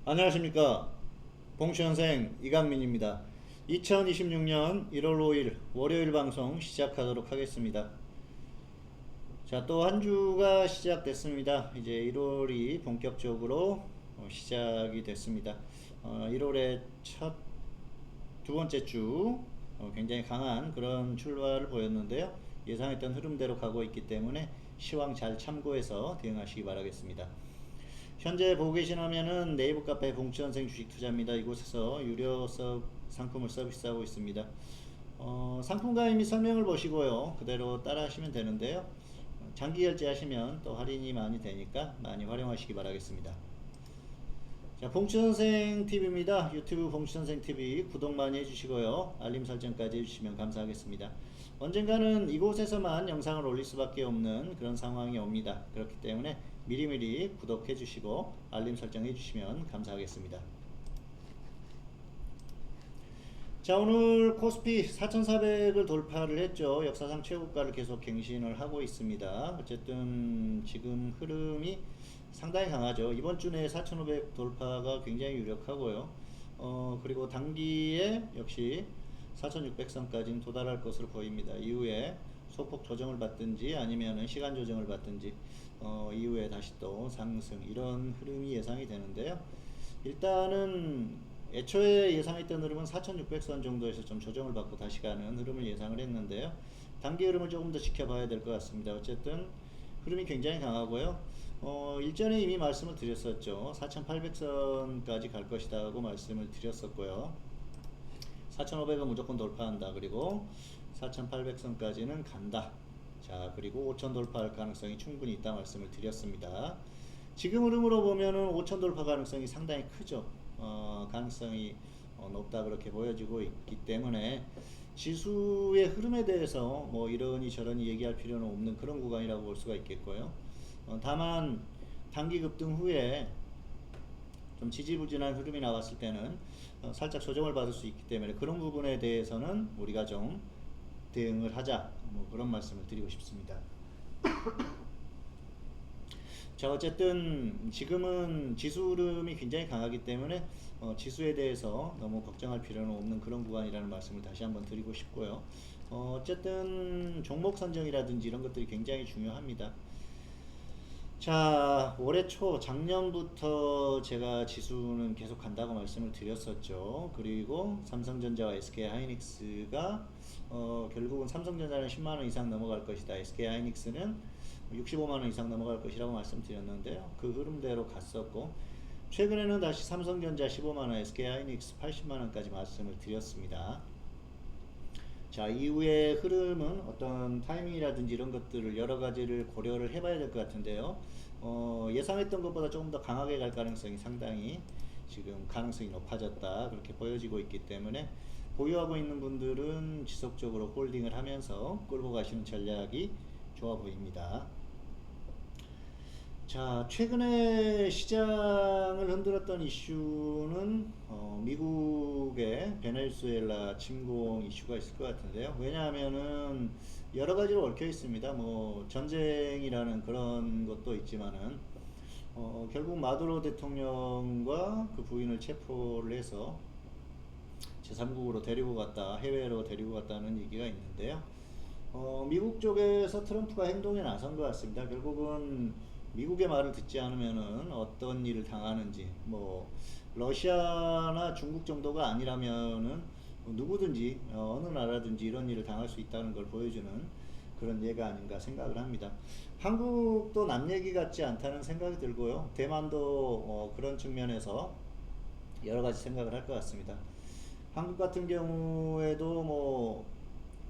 안녕하십니까. 봉추현생 이강민입니다. 2026년 1월 5일 월요일 방송 시작하도록 하겠습니다. 자, 또 한 주가 시작됐습니다. 이제 1월이 본격적으로 시작이 됐습니다. 1월의 두 번째 주 굉장히 강한 그런 출발을 보였는데요. 예상했던 흐름대로 가고 있기 때문에 시황 잘 참고해서 대응하시기 바라겠습니다. 현재 보고 계신 화면은 네이버 카페 봉추현생 주식투자입니다. 이곳에서 유료 상품을 서비스하고 있습니다. 상품 가입 및 설명을 보시고요. 그대로 따라 하시면 되는데요. 장기 결제하시면 또 할인이 많이 되니까 많이 활용하시기 바라겠습니다. 자, 봉추선생 TV입니다. 유튜브 봉추선생 TV 구독 많이 해주시고요. 알림 설정까지 해주시면 감사하겠습니다. 언젠가는 이곳에서만 영상을 올릴 수밖에 없는 그런 상황이 옵니다. 그렇기 때문에 미리미리 구독해 주시고 알림 설정해 주시면 감사하겠습니다. 자, 오늘 코스피 4,400을 돌파를 했죠. 역사상 최고가를 계속 갱신을 하고 있습니다. 어쨌든 지금 흐름이 상당히 강하죠. 이번 주 내에 4,500 돌파가 굉장히 유력하고요. 그리고 단기에 역시 4,600선까지는 도달할 것으로 보입니다. 이후에 소폭 조정을 받든지 아니면은 시간 조정을 받든지 이후에 다시 또 상승 이런 흐름이 예상이 되는데요. 일단은 애초에 예상했던 흐름은 4,600선 정도에서 좀 조정을 받고 다시 가는 흐름을 예상을 했는데요. 단기 흐름을 조금 더 지켜봐야 될 것 같습니다. 어쨌든 흐름이 굉장히 강하고요. 일전에 이미 말씀을 드렸었죠. 4,800선까지 갈 것이다고 말씀을 드렸었고요. 4,500은 무조건 돌파한다. 그리고 4,800선까지는 간다. 자, 그리고 5,000 돌파할 가능성이 충분히 있다 말씀을 드렸습니다. 지금 흐름으로 보면은 5,000 돌파 가능성이 상당히 크죠. 가능성이 높다 그렇게 보여지고 있기 때문에 지수의 흐름에 대해서 뭐 이러니 저러니 얘기할 필요는 없는 그런 구간이라고 볼 수가 있겠고요. 다만 단기 급등 후에 좀 지지부진한 흐름이 나왔을 때는 살짝 조정을 받을 수 있기 때문에 그런 부분에 대해서는 우리가 좀 대응을 하자, 뭐 그런 말씀을 드리고 싶습니다. 자, 어쨌든 지금은 지수 흐름이 굉장히 강하기 때문에 지수에 대해서 너무 걱정할 필요는 없는 그런 구간이라는 말씀을 다시 한번 드리고 싶고요. 어쨌든 종목 선정이라든지 이런 것들이 굉장히 중요합니다. 자, 올해 초 작년부터 제가 지수는 계속 간다고 말씀을 드렸었죠. 그리고 삼성전자와 SK하이닉스가 결국은 삼성전자는 10만원 이상 넘어갈 것이다. SK하이닉스는 65만원 이상 넘어갈 것이라고 말씀드렸는데요. 그 흐름대로 갔었고 최근에는 다시 삼성전자 15만원, SK하이닉스 80만원까지 말씀을 드렸습니다. 자, 이후의 흐름은 어떤 타이밍이라든지 이런 것들을 여러 가지를 고려를 해봐야 될 것 같은데요. 예상했던 것보다 조금 더 강하게 갈 가능성이 상당히 지금 가능성이 높아졌다 그렇게 보여지고 있기 때문에 보유하고 있는 분들은 지속적으로 홀딩을 하면서 끌고 가시는 전략이 좋아 보입니다. 자, 최근에 시장을 흔들었던 이슈는 미국의 베네수엘라 침공 이슈가 있을 것 같은데요. 왜냐하면은 여러 가지로 얽혀 있습니다. 뭐 전쟁이라는 그런 것도 있지만은 결국 마두로 대통령과 그 부인을 체포를 해서 제3국으로 데리고 갔다, 해외로 데리고 갔다는 얘기가 있는데요. 미국 쪽에서 트럼프가 행동에 나선 것 같습니다. 결국은 미국의 말을 듣지 않으면은 어떤 일을 당하는지, 뭐 러시아나 중국 정도가 아니라면은 누구든지 어느 나라든지 이런 일을 당할 수 있다는 걸 보여주는 그런 예가 아닌가 생각을 합니다. 한국도 남 얘기 같지 않다는 생각이 들고요. 대만도 그런 측면에서 여러 가지 생각을 할 것 같습니다. 한국 같은 경우에도 뭐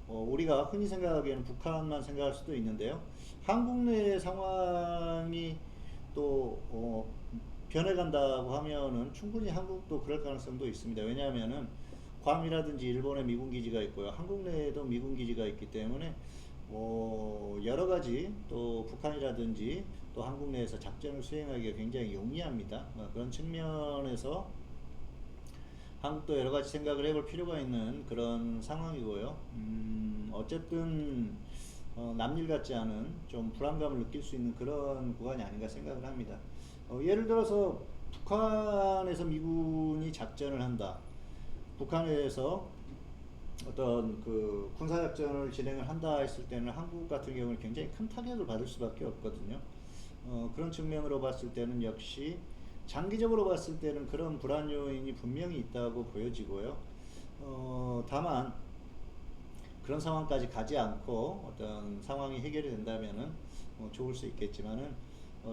우리가 흔히 생각하기에는 북한만 생각할 수도 있는데요. 한국 내 상황이 또 변해간다고 하면은 충분히 한국도 그럴 가능성도 있습니다. 왜냐하면은 괌이라든지 일본에 미군 기지가 있고요. 한국 내에도 미군 기지가 있기 때문에 여러 가지 또 북한이라든지 또 한국 내에서 작전을 수행하기가 굉장히 용이합니다. 그런 측면에서 한국도 여러 가지 생각을 해볼 필요가 있는 그런 상황이고요. 어쨌든 남일 같지 않은 좀 불안감을 느낄 수 있는 그런 구간이 아닌가 생각을 합니다. 예를 들어서 북한에서 미군이 작전을 한다. 북한에서 어떤 그 군사작전을 진행을 한다 했을 때는 한국 같은 경우는 굉장히 큰 타격을 받을 수밖에 없거든요. 그런 측면으로 봤을 때는 역시 장기적으로 봤을 때는 그런 불안 요인이 분명히 있다고 보여지고요. 다만 그런 상황까지 가지 않고 어떤 상황이 해결이 된다면은 좋을 수 있겠지만은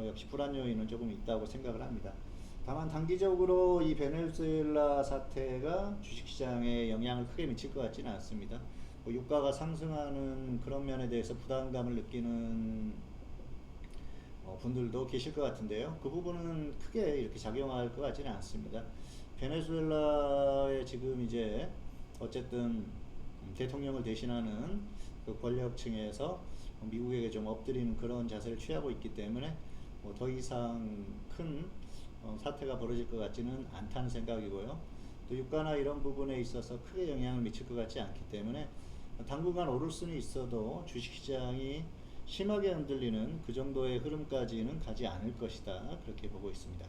역시 불안 요인은 조금 있다고 생각을 합니다. 다만 단기적으로 이 베네수엘라 사태가 주식시장에 영향을 크게 미칠 것 같지는 않습니다. 유가가 상승하는 그런 면에 대해서 부담감을 느끼는 분들도 계실 것 같은데요. 그 부분은 크게 이렇게 작용할 것 같지는 않습니다. 베네수엘라에 지금 이제 어쨌든 대통령을 대신하는 그 권력층에서 미국에게 좀 엎드리는 그런 자세를 취하고 있기 때문에 더 이상 큰 사태가 벌어질 것 같지는 않다는 생각이고요. 또 유가나 이런 부분에 있어서 크게 영향을 미칠 것 같지 않기 때문에 당분간 오를 수는 있어도 주식시장이 심하게 흔들리는 그 정도의 흐름까지는 가지 않을 것이다. 그렇게 보고 있습니다.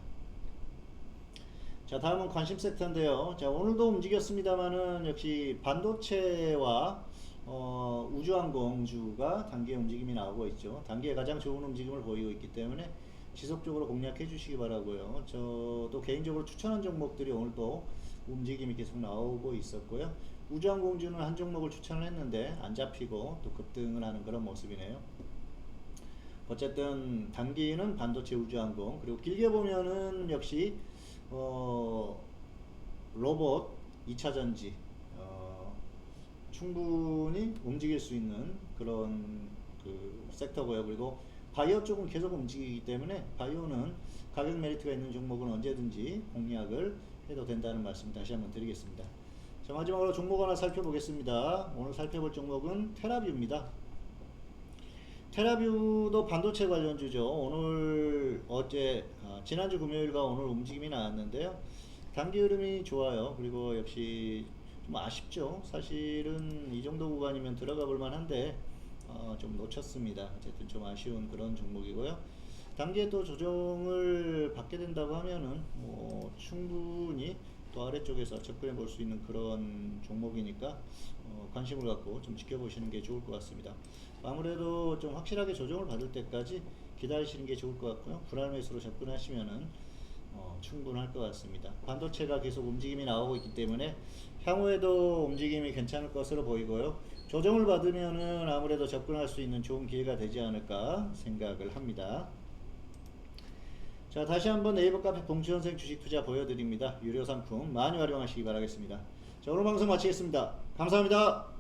자, 다음은 관심 섹터인데요. 자, 오늘도 움직였습니다만은 역시 반도체와 우주항공주가 단기에 움직임이 나오고 있죠. 단기에 가장 좋은 움직임을 보이고 있기 때문에 지속적으로 공략해 주시기 바라고요. 저도 개인적으로 추천한 종목들이 오늘도 움직임이 계속 나오고 있었고요. 우주항공주는 한 종목을 추천을 했는데 안 잡히고 또 급등을 하는 그런 모습이네요. 어쨌든 단기는 반도체, 우주항공, 그리고 길게 보면은 역시 로봇, 2차전지 충분히 움직일 수 있는 그런 그 섹터고요. 그리고 바이오 쪽은 계속 움직이기 때문에 바이오는 가격 메리트가 있는 종목은 언제든지 공략을 해도 된다는 말씀 다시 한번 드리겠습니다. 자, 마지막으로 종목 하나 살펴보겠습니다. 오늘 살펴볼 종목은 테라뷰입니다. 테라뷰도 반도체 관련주죠. 오늘 지난주 금요일과 오늘 움직임이 나왔는데요. 단기 흐름이 좋아요. 그리고 역시 좀 아쉽죠. 사실은 이 정도 구간이면 들어가 볼 만한데 좀 놓쳤습니다. 어쨌든 좀 아쉬운 그런 종목이고요. 단기에 또 조정을 받게 된다고 하면은 충분히 또 아래쪽에서 접근해 볼 수 있는 그런 종목이니까 관심을 갖고 좀 지켜보시는 게 좋을 것 같습니다. 아무래도 좀 확실하게 조정을 받을 때까지 기다리시는 게 좋을 것 같고요. 불안 매수로 접근하시면은 충분할 것 같습니다. 반도체가 계속 움직임이 나오고 있기 때문에 향후에도 움직임이 괜찮을 것으로 보이고요. 조정을 받으면은 아무래도 접근할 수 있는 좋은 기회가 되지 않을까 생각을 합니다. 자, 다시 한번 네이버 카페 봉추현생 주식투자 보여드립니다. 유료 상품 많이 활용하시기 바라겠습니다. 자, 오늘 방송 마치겠습니다. 감사합니다.